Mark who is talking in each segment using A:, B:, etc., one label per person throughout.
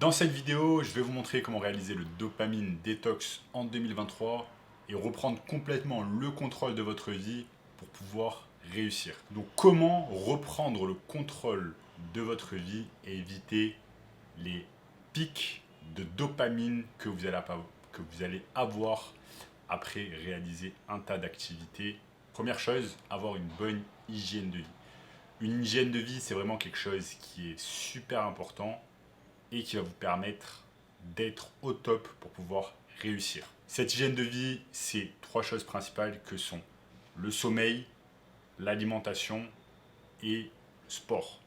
A: Dans cette vidéo, je vais vous montrer comment réaliser le dopamine détox en 2023 et reprendre complètement le contrôle de votre vie pour pouvoir réussir. Donc comment reprendre le contrôle de votre vie et éviter les pics de dopamine que vous allez avoir après réaliser un tas d'activités. Première chose, avoir une bonne hygiène de vie. Une hygiène de vie, c'est vraiment quelque chose qui est super important et qui va vous permettre d'être au top pour pouvoir réussir. Cette hygiène de vie, c'est trois choses principales que sont le sommeil, l'alimentation et le sport.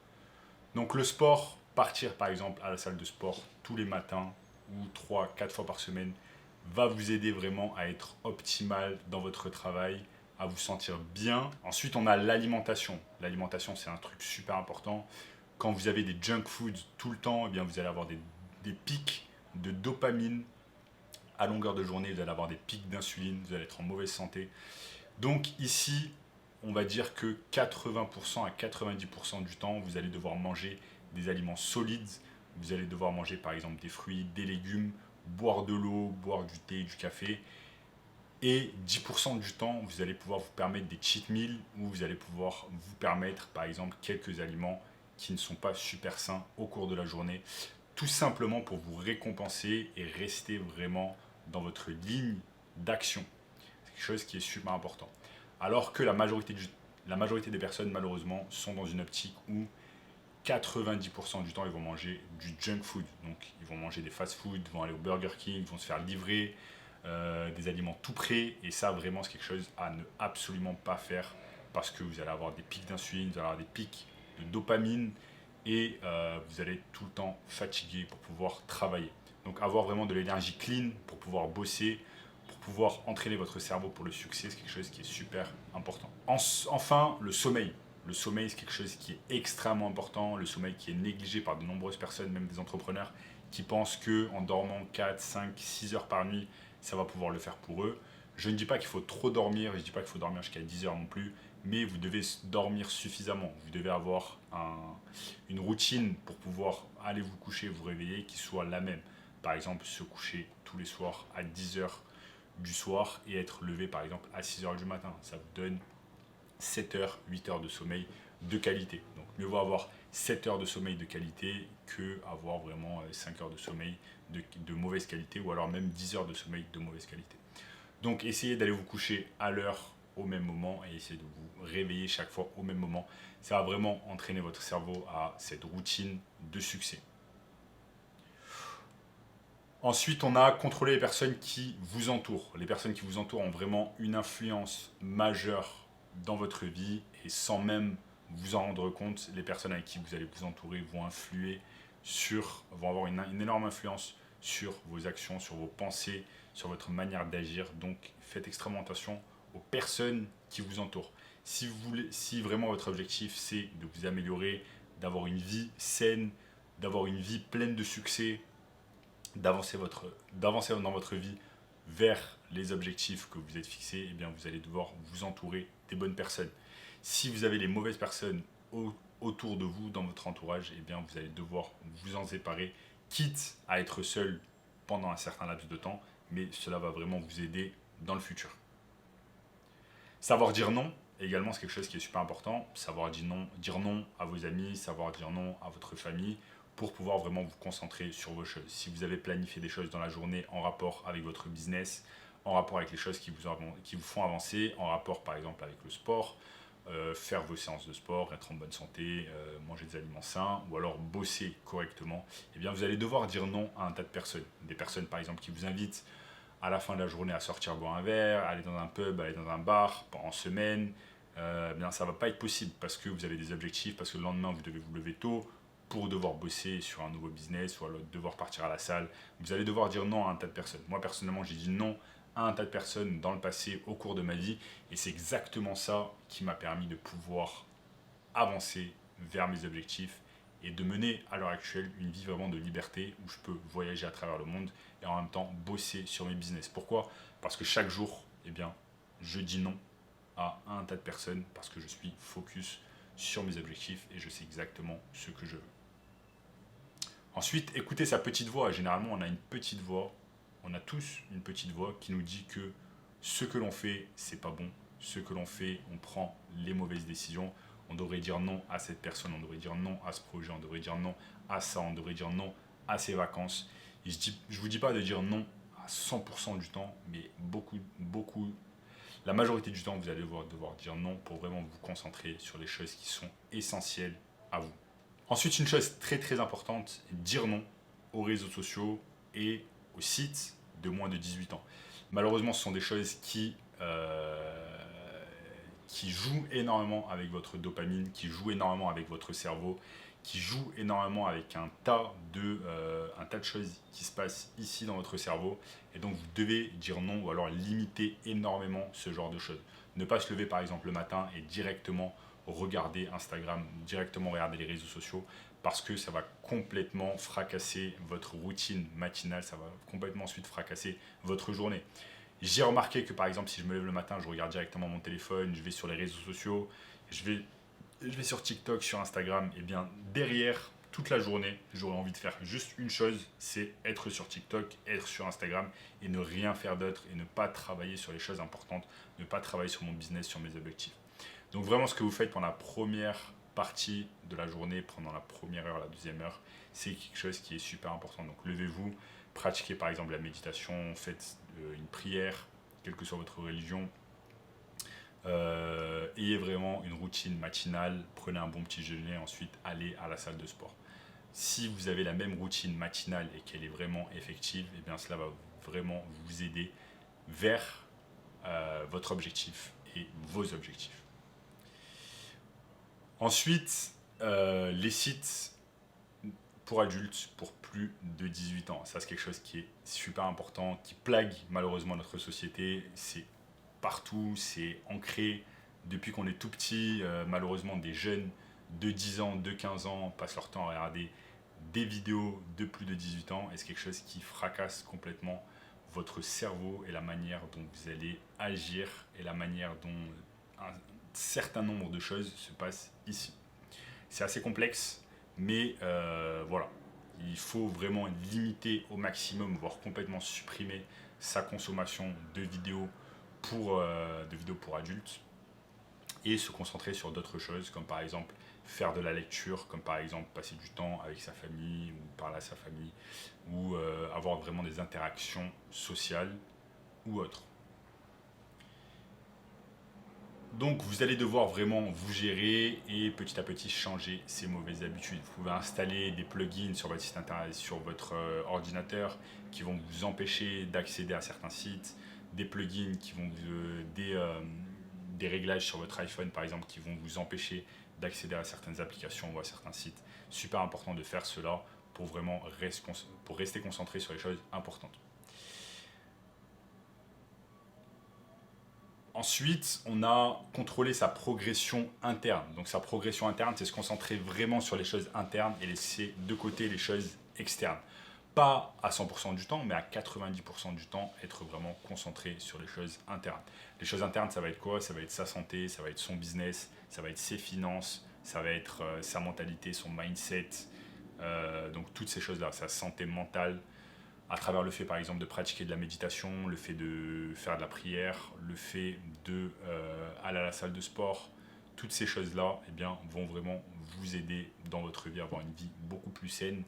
A: Donc le sport, partir par exemple à la salle de sport tous les matins ou 3 4 fois par semaine va vous aider vraiment à être optimal dans votre travail, à vous sentir bien. Ensuite, on a l'alimentation. L'alimentation, c'est un truc super important. Quand vous avez des junk foods tout le temps, eh bien, vous allez avoir des pics de dopamine à longueur de journée, vous allez avoir des pics d'insuline, vous allez être en mauvaise santé. Donc ici, on va dire que 80% à 90% du temps, vous allez devoir manger des aliments solides. Vous allez devoir manger par exemple des fruits, des légumes, boire de l'eau, boire du thé, du café. Et 10% du temps, vous allez pouvoir vous permettre des cheat meals où vous allez pouvoir vous permettre par exemple quelques aliments qui ne sont pas super sains au cours de la journée. Tout simplement pour vous récompenser et rester vraiment dans votre ligne d'action. C'est quelque chose qui est super important. Alors que la majorité des personnes, malheureusement, sont dans une optique où 90% du temps, ils vont manger du junk food. Donc, ils vont manger des fast-food, ils vont aller au Burger King, ils vont se faire livrer des aliments tout prêts. Et ça, vraiment, c'est quelque chose à ne absolument pas faire parce que vous allez avoir des pics d'insuline, vous allez avoir des pics de dopamine et vous allez être tout le temps fatigué pour pouvoir travailler. Donc, avoir vraiment de l'énergie clean pour pouvoir bosser, pour pouvoir entraîner votre cerveau pour le succès, c'est quelque chose qui est super important. Enfin, le sommeil. Le sommeil, c'est quelque chose qui est extrêmement important. Le sommeil qui est négligé par de nombreuses personnes, même des entrepreneurs, qui pensent qu'en dormant 4, 5, 6 heures par nuit, ça va pouvoir le faire pour eux. Je ne dis pas qu'il faut trop dormir, je ne dis pas qu'il faut dormir jusqu'à 10 heures non plus, mais vous devez dormir suffisamment. Vous devez avoir une routine pour pouvoir aller vous coucher, vous réveiller, qui soit la même. Par exemple, se coucher tous les soirs à 10 heures du soir et être levé par exemple à 6 heures du matin. Ça vous donne 7 heures, 8 heures de sommeil de qualité. Donc mieux vaut avoir 7 heures de sommeil de qualité que avoir vraiment 5 heures de sommeil de mauvaise qualité ou alors même 10 heures de sommeil de mauvaise qualité. Donc essayez d'aller vous coucher à l'heure au même moment et essayez de vous réveiller chaque fois au même moment. Ça va vraiment entraîner votre cerveau à cette routine de succès. Ensuite, on a contrôlé les personnes qui vous entourent. Les personnes qui vous entourent ont vraiment une influence majeure dans votre vie et sans même vous en rendre compte, les personnes avec qui vous allez vous entourer vont avoir une énorme influence sur vos actions, sur vos pensées, sur votre manière d'agir. Donc, faites extrêmement attention aux personnes qui vous entourent. Si vraiment votre objectif c'est de vous améliorer, d'avoir une vie saine, d'avoir une vie pleine de succès, d'avancer dans votre vie vers les objectifs que vous êtes fixés, eh bien vous allez devoir vous entourer des bonnes personnes. Si vous avez les mauvaises personnes autour de vous, dans votre entourage, eh bien vous allez devoir vous en séparer, quitte à être seul pendant un certain laps de temps, mais cela va vraiment vous aider dans le futur. Savoir dire non, également, c'est quelque chose qui est super important. Savoir dire non à vos amis, savoir dire non à votre famille pour pouvoir vraiment vous concentrer sur vos choses. Si vous avez planifié des choses dans la journée en rapport avec votre business, en rapport avec les choses qui vous font avancer, en rapport par exemple avec le sport, faire vos séances de sport, être en bonne santé, manger des aliments sains ou alors bosser correctement, eh bien vous allez devoir dire non à un tas de personnes. Des personnes par exemple qui vous invitent à la fin de la journée à sortir boire un verre, aller dans un pub, aller dans un bar en semaine, bien ça va pas être possible parce que vous avez des objectifs, parce que le lendemain vous devez vous lever tôt pour devoir bosser sur un nouveau business ou alors devoir partir à la salle. Vous allez devoir dire non à un tas de personnes. Moi personnellement j'ai dit non à un tas de personnes dans le passé au cours de ma vie et c'est exactement ça qui m'a permis de pouvoir avancer vers mes objectifs et de mener à l'heure actuelle une vie vraiment de liberté où je peux voyager à travers le monde et en même temps bosser sur mes business. Pourquoi? Parce que chaque jour, eh bien, je dis non à un tas de personnes parce que je suis focus sur mes objectifs et je sais exactement ce que je veux. Ensuite, écoutez sa petite voix. Généralement, on a une petite voix. On a tous une petite voix qui nous dit que ce que l'on fait, c'est pas bon. Ce que l'on fait, on prend les mauvaises décisions. On devrait dire non à cette personne, on devrait dire non à ce projet, on devrait dire non à ça, on devrait dire non à ces vacances. Et je vous dis pas de dire non à 100% du temps, mais beaucoup, la majorité du temps, vous allez devoir dire non pour vraiment vous concentrer sur les choses qui sont essentielles à vous. Ensuite, une chose très importante, dire non aux réseaux sociaux et aux sites de moins de 18 ans. Malheureusement, ce sont des choses qui jouent énormément avec votre dopamine, qui jouent énormément avec votre cerveau, qui jouent énormément avec un tas de choses qui se passent ici dans votre cerveau. Et donc, vous devez dire non ou alors limiter énormément ce genre de choses. Ne pas se lever par exemple le matin et directement regarder Instagram, directement regarder les réseaux sociaux, parce que ça va complètement fracasser votre routine matinale, ça va complètement ensuite fracasser votre journée. J'ai remarqué que par exemple, si je me lève le matin, je regarde directement mon téléphone, je vais sur les réseaux sociaux, je vais sur TikTok, sur Instagram, et bien derrière, toute la journée, j'aurais envie de faire juste une chose, c'est être sur TikTok, être sur Instagram et ne rien faire d'autre et ne pas travailler sur les choses importantes, ne pas travailler sur mon business, sur mes objectifs. Donc vraiment ce que vous faites pendant la première partie de la journée, pendant la première heure, la deuxième heure, c'est quelque chose qui est super important. Donc levez-vous, pratiquez par exemple la méditation, faites une prière, quelle que soit votre religion. Ayez vraiment une routine matinale, prenez un bon petit déjeuner, ensuite allez à la salle de sport. Si vous avez la même routine matinale et qu'elle est vraiment effective, eh bien cela va vraiment vous aider vers votre objectif et vos objectifs. Ensuite, les sites pour adultes pour plus de 18 ans. Ça, c'est quelque chose qui est super important, qui plague malheureusement notre société. C'est partout, c'est ancré depuis qu'on est tout petit. Malheureusement, des jeunes de 10 ans, de 15 ans passent leur temps à regarder des vidéos de plus de 18 ans et c'est quelque chose qui fracasse complètement votre cerveau et la manière dont vous allez agir et la manière dont un certain nombre de choses se passent ici. C'est assez complexe, mais voilà. Il faut vraiment limiter au maximum, voire complètement supprimer sa consommation de vidéos pour adultes et se concentrer sur d'autres choses, comme par exemple faire de la lecture, comme par exemple passer du temps avec sa famille ou parler à sa famille, ou avoir vraiment des interactions sociales ou autres. Donc vous allez devoir vraiment vous gérer et petit à petit changer ces mauvaises habitudes. Vous pouvez installer des plugins sur votre site internet, sur votre ordinateur qui vont vous empêcher d'accéder à certains sites, des plugins qui vont des réglages sur votre iPhone par exemple qui vont vous empêcher d'accéder à certaines applications ou à certains sites. Super important de faire cela pour vraiment rester concentré sur les choses importantes. Ensuite, on a contrôlé sa progression interne. Donc sa progression interne, c'est se concentrer vraiment sur les choses internes et laisser de côté les choses externes. Pas à 100% du temps, mais à 90% du temps, être vraiment concentré sur les choses internes. Les choses internes, ça va être quoi? Ça va être sa santé, ça va être son business, ça va être ses finances, ça va être sa mentalité, son mindset. Donc toutes ces choses-là, sa santé mentale, à travers le fait par exemple de pratiquer de la méditation, le fait de faire de la prière, le fait aller à la salle de sport, toutes ces choses-là eh bien, vont vraiment vous aider dans votre vie à avoir une vie beaucoup plus saine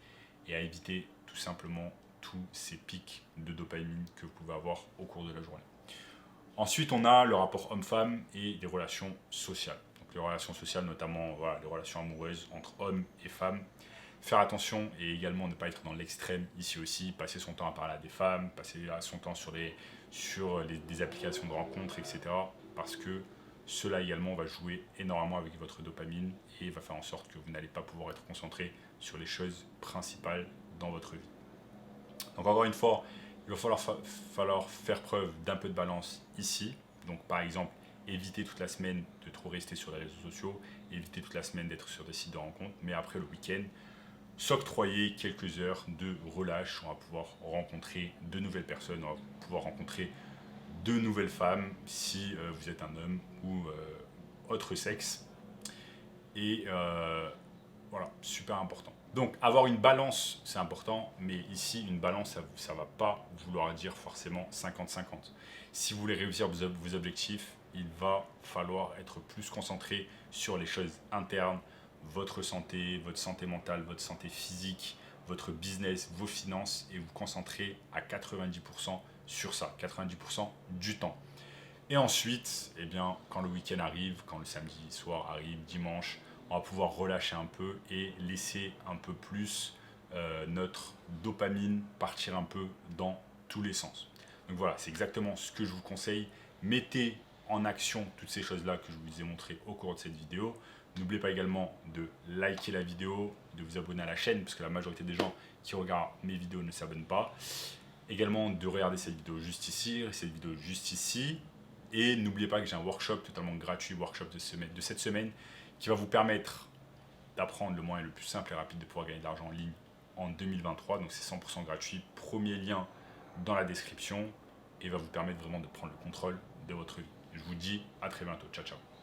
A: et à éviter tout simplement tous ces pics de dopamine que vous pouvez avoir au cours de la journée. Ensuite, on a le rapport homme-femme et des relations sociales. Donc les relations sociales, notamment voilà, les relations amoureuses entre hommes et femmes. Faire attention et également ne pas être dans l'extrême ici aussi, passer son temps à parler à des femmes, passer son temps sur des applications de rencontres, etc. Parce que cela également va jouer énormément avec votre dopamine et va faire en sorte que vous n'allez pas pouvoir être concentré sur les choses principales dans votre vie. Donc encore une fois, il va falloir faire preuve d'un peu de balance ici. Donc par exemple, éviter toute la semaine de trop rester sur les réseaux sociaux, éviter toute la semaine d'être sur des sites de rencontres, mais après le week-end, s'octroyer quelques heures de relâche. On va pouvoir rencontrer de nouvelles personnes, on va pouvoir rencontrer de nouvelles femmes si vous êtes un homme ou autre sexe. Et voilà, super important. Donc, avoir une balance, c'est important, mais ici, une balance, ça ne va pas vouloir dire forcément 50-50. Si vous voulez réussir vos objectifs, il va falloir être plus concentré sur les choses internes, votre santé mentale, votre santé physique, votre business, vos finances, et vous concentrer à 90% sur ça, 90% du temps. Et ensuite, eh bien, quand le week-end arrive, quand le samedi soir arrive, dimanche, on va pouvoir relâcher un peu et laisser un peu plus notre dopamine partir un peu dans tous les sens. Donc voilà, c'est exactement ce que je vous conseille. Mettez en action toutes ces choses-là que je vous ai montrées au cours de cette vidéo. N'oubliez pas également de liker la vidéo, de vous abonner à la chaîne, parce que la majorité des gens qui regardent mes vidéos ne s'abonnent pas. Également de regarder cette vidéo juste ici, cette vidéo juste ici. Et n'oubliez pas que j'ai un workshop totalement gratuit, workshop de cette semaine, qui va vous permettre d'apprendre le moyen le plus simple et rapide de pouvoir gagner de l'argent en ligne en 2023. Donc c'est 100% gratuit. Premier lien dans la description et va vous permettre vraiment de prendre le contrôle de votre vie. Je vous dis à très bientôt. Ciao, ciao.